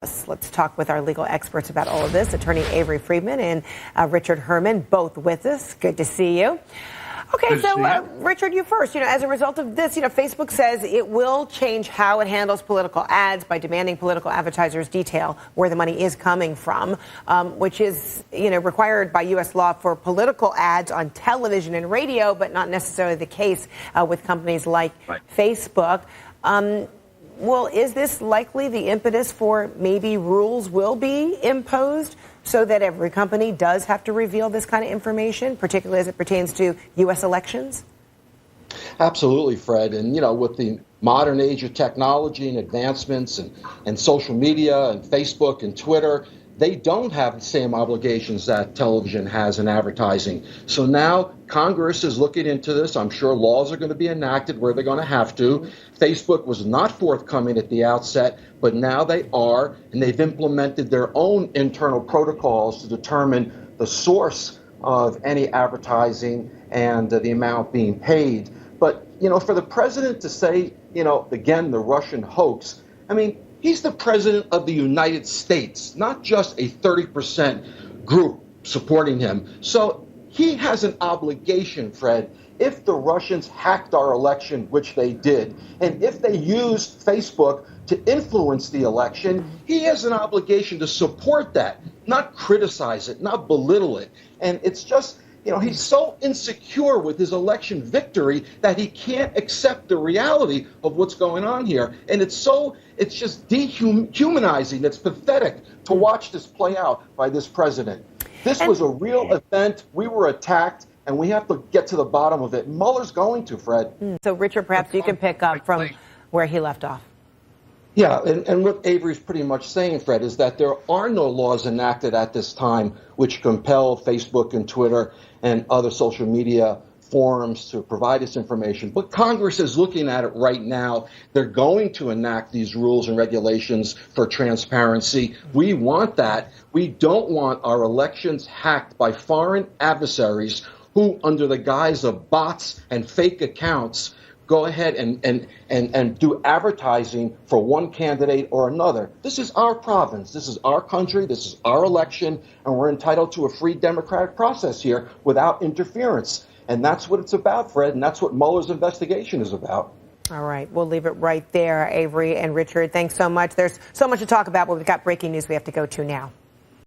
us. Let's talk with our legal experts about all of this. Attorney Avery Friedman and Richard Herman, both with us. Good to see you. Okay, so Richard, you first. As a result of this, Facebook says it will change how it handles political ads by demanding political advertisers detail where the money is coming from, which is, required by U.S. law for political ads on television and radio, but not necessarily the case with companies like Facebook. Well, is this likely the impetus for maybe rules will be imposed so that every company does have to reveal this kind of information, particularly as it pertains to U.S. elections? Absolutely, Fred. And, with the modern age of technology and advancements and social media and Facebook and Twitter, they don't have the same obligations that television has in advertising. So now Congress is looking into this. I'm sure laws are going to be enacted where they're going to have to. Facebook was not forthcoming at the outset, but now they are, and they've implemented their own internal protocols to determine the source of any advertising and the amount being paid. But, for the president to say, again, the Russian hoax, he's the president of the United States, not just a 30% group supporting him. So he has an obligation, Fred, if the Russians hacked our election, which they did, and if they used Facebook to influence the election, he has an obligation to support that, not criticize it, not belittle it. And it's just, he's so insecure with his election victory that he can't accept the reality of what's going on here. And it's just dehumanizing. It's pathetic to watch this play out by this president. This was a real event. We were attacked, and we have to get to the bottom of it. Mueller's going to, Fred. So, Richard, perhaps you can pick up from where he left off. Yeah, and what Avery's pretty much saying, Fred, is that there are no laws enacted at this time which compel Facebook and Twitter and other social media forums to provide this information. But Congress is looking at it right now. They're going to enact these rules and regulations for transparency. We want that. We don't want our elections hacked by foreign adversaries who, under the guise of bots and fake accounts, go ahead and do advertising for one candidate or another. This is our province. This is our country. This is our election. And we're entitled to a free democratic process here without interference. And that's what it's about, Fred. And that's what Mueller's investigation is about. All right. We'll leave it right there, Avery and Richard. Thanks so much. There's so much to talk about, but we've got breaking news we have to go to now.